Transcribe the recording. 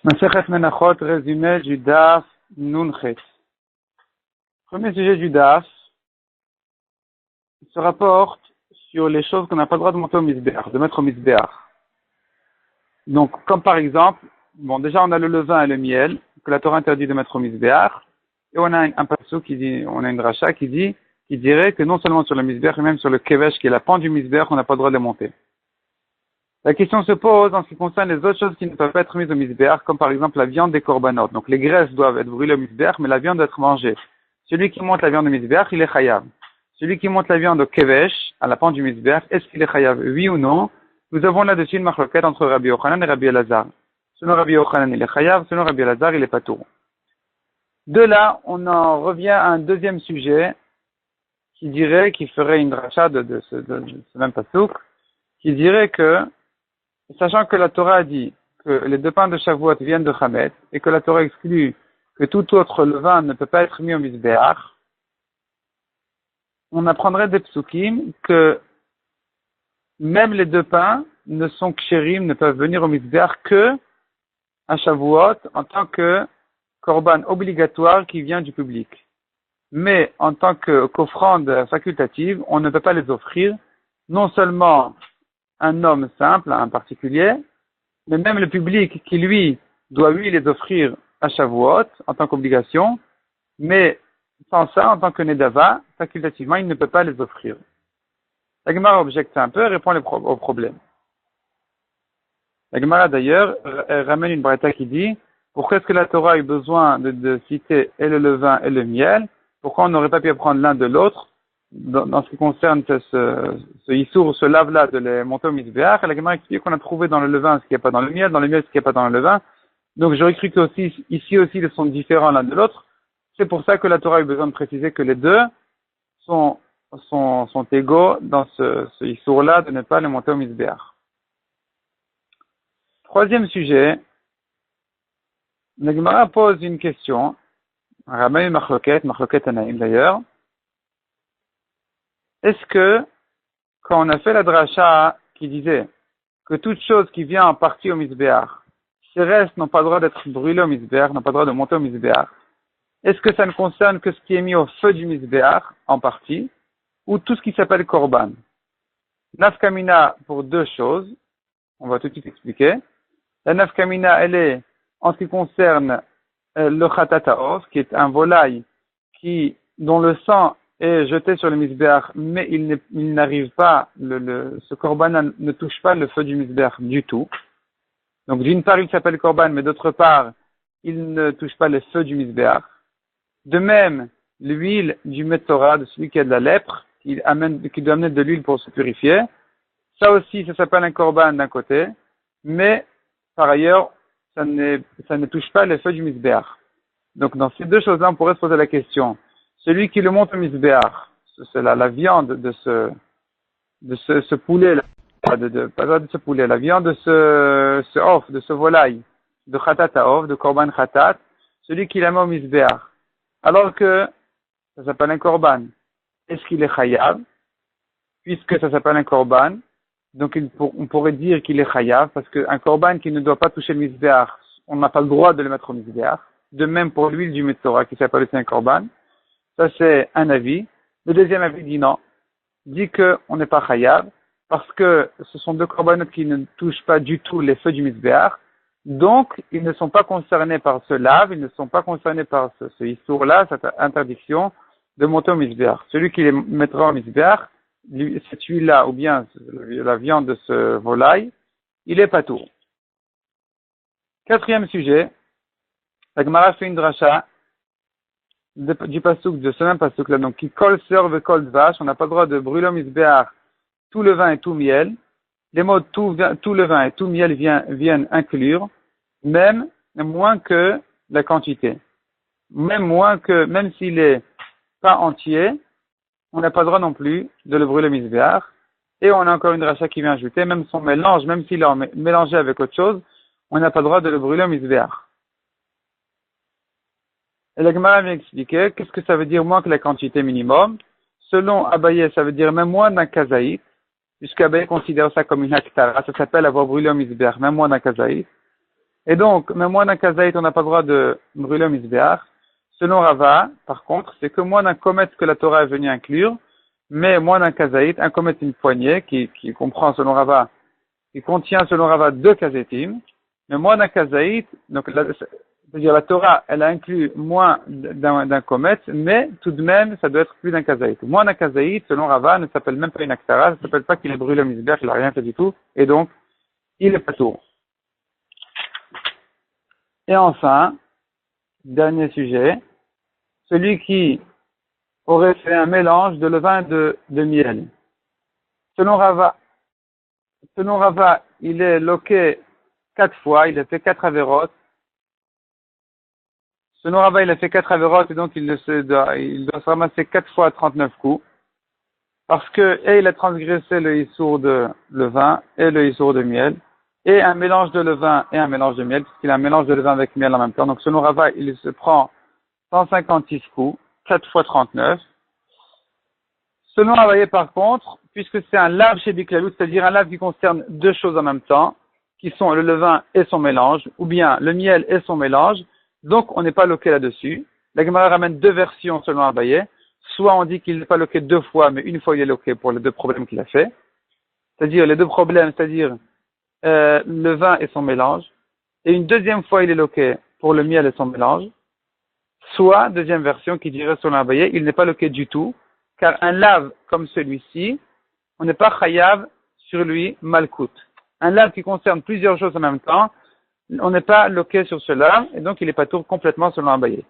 Masechet Menachot, résumé du Daf Nunchet. Premier sujet du Daf se rapporte sur les choses qu'on n'a pas le droit de monter au Misbeach, de mettre au Misbeach. Donc, comme par exemple, déjà on a le levain et le miel, que la Torah interdit de mettre au Misbeach, et on a un passage qui dit, on a une dracha qui dirait que non seulement sur le Misbeach, mais même sur le Kevesh, qui est la pente du Misbeach, on n'a pas le droit de les monter. La question se pose en ce qui concerne les autres choses qui ne peuvent pas être mises au misbéach, comme par exemple la viande des korbanot. Donc les graisses doivent être brûlées au misbéach, mais la viande doit être mangée. Celui qui monte la viande au misbéach, il est chayav. Celui qui monte la viande au kevesh, à la pente du misbéach, est-ce qu'il est chayav? Oui ou non? Nous avons là-dessus une marloquette entre Rabbi Yochanan et Rabbi Elazar. Selon Rabbi Yochanan, il est chayav. Selon Rabbi Elazar, il est patour. De là, on en revient à un deuxième sujet qui ferait une dracha de ce même pasouk, qui dirait que sachant que la Torah a dit que les deux pains de Shavuot viennent de Chametz et que la Torah exclut que tout autre levain ne peut pas être mis au misbéach, on apprendrait des psukim que même les deux pains ne sont kshérim, ne peuvent venir au misbéach que à Shavuot en tant que korban obligatoire qui vient du public. Mais en tant qu'offrande facultative, on ne peut pas les offrir, non seulement un homme simple, un particulier, mais même le public qui, lui, doit les offrir à Shavuot en tant qu'obligation, mais sans ça, en tant que Nedava, facultativement, il ne peut pas les offrir. La Gemara objecte un peu et répond au problème. La Gemara, d'ailleurs, ramène une braïta qui dit pourquoi est-ce que la Torah a eu besoin de citer et le levain et le miel? Pourquoi on n'aurait pas pu apprendre l'un de l'autre dans ce qui concerne ce issour, ce lave-là de les monter au misbéach? La Gemara explique qu'on a trouvé dans le levain ce qu'il n'y a pas dans le miel ce qu'il n'y a pas dans le levain. Donc j'aurais cru que ici aussi ils sont différents l'un de l'autre. C'est pour ça que la Torah a eu besoin de préciser que les deux sont égaux dans ce issour-là de ne pas les monter au misbéach. Troisième sujet, la Gemara pose une question. Ramay Machloket Anaïm d'ailleurs. Est-ce que, quand on a fait la dracha qui disait que toute chose qui vient en partie au misbéach, ces restes n'ont pas le droit d'être brûlés au misbéach, n'ont pas le droit de monter au misbéach, est-ce que ça ne concerne que ce qui est mis au feu du misbéach, en partie, ou tout ce qui s'appelle korban? Nafkamina pour deux choses, on va tout de suite expliquer. La nafkamina, elle est en ce qui concerne le khatataos, qui est un volaille dont le sang est jeté sur le misbéach, mais il n'arrive pas, ce korban ne touche pas le feu du misbéach du tout. Donc d'une part il s'appelle korban, mais d'autre part il ne touche pas le feu du misbéach. De même, l'huile du Metzora, de celui qui a de la lèpre, qui doit amener de l'huile pour se purifier, ça aussi ça s'appelle un korban d'un côté, mais par ailleurs ça ne touche pas le feu du misbéach. Donc dans ces deux choses-là on pourrait se poser la question. Celui qui le monte au misbéach, c'est la viande de ce poulet, pas de ce poulet, la viande de ce off, de ce volaille, de khatat à off, de korban khatat, celui qui la met au misbéach. Alors que ça s'appelle un korban. Est-ce qu'il est chayav? Puisque ça s'appelle un korban, donc on pourrait dire qu'il est chayav, parce qu'un korban qui ne doit pas toucher le misbéach, on n'a pas le droit de le mettre au misbéach. De même pour l'huile du Metzora qui s'appelle aussi un korban. Ça, c'est un avis. Le deuxième avis dit non. Dit qu'on n'est pas chayav parce que ce sont deux korbanot qui ne touchent pas du tout les feux du misbéach. Donc, ils ne sont pas concernés par ce lave, ils ne sont pas concernés par ce issour-là, cette interdiction de monter au misbéach. Celui qui les mettra au misbéach, cette huile-là ou bien la viande de ce volaille, il est patour. Quatrième sujet, la Gemara fait une dracha du pasouk, de ce même pasouk là, donc qui kol serve kol vache, on n'a pas le droit de brûler au misbéach tout le vin et tout miel. Les mots tout le vin et tout miel viennent inclure, même moins que la quantité. Même s'il est pas entier, on n'a pas le droit non plus de le brûler au misbéach. Et on a encore une dracha qui vient ajouter, même son mélange, même s'il est mélangé avec autre chose, on n'a pas le droit de le brûler au misbéach. Et la Gemara vient expliquer qu'est-ce que ça veut dire moins que la quantité minimum. Selon Abaye, ça veut dire même moins d'un kazaït, puisqu'Abaye considère ça comme une haktara, ça s'appelle avoir brûlé au misbéach, même moins d'un kazaït. Et donc, même moins d'un kazaït, on n'a pas le droit de brûler au misbéach. Selon Rava, par contre, c'est que moins d'un komet que la Torah est venue inclure, mais moins d'un kazaït, un komet une poignée qui comprend selon Rava, qui contient selon Rava 2 kazétim, mais moins d'un kazaït, donc c'est-à-dire la Torah, elle a inclus moins d'un komet, mais tout de même, ça doit être plus d'un kazaït. Moins d'un kazaït, selon Rava, ne s'appelle même pas une aktara, ça ne s'appelle pas qu'il est brûlé au misbéach, il n'a rien fait du tout, et donc, il est pas tour. Et enfin, dernier sujet, celui qui aurait fait un mélange de levain et de miel. Selon Rava, il est loqué 4 fois, il a fait 4 avérotes. Selon Rava, il a fait 4 avérotes et donc il doit se ramasser 4 fois 39 coups. Parce que, et il a transgressé le issour de levain et le issour de miel, et un mélange de levain et un mélange de miel, puisqu'il a un mélange de levain avec miel en même temps. Donc selon Rava, il se prend 156 coups, 4 fois 39. Selon Ravaïe, par contre, puisque c'est un lave chez Biklalut, c'est-à-dire un lave qui concerne 2 choses en même temps, qui sont le levain et son mélange, ou bien le miel et son mélange, donc on n'est pas loqué là-dessus. La Gemara ramène 2 versions selon Ravaïe. Soit on dit qu'il n'est pas loqué 2 fois, mais une fois il est loqué pour les 2 problèmes qu'il a fait. C'est-à-dire les 2 problèmes, c'est-à-dire le vin et son mélange. Et une deuxième fois il est loqué pour le miel et son mélange. Soit, deuxième version qui dirait selon Ravaïe, il n'est pas loqué du tout, car un lave comme celui-ci, on n'est pas chayav sur lui malkout. Un lave qui concerne plusieurs choses en même temps, on n'est pas loqué sur ce lave, et donc il n'est pas tout complètement selon Abaye.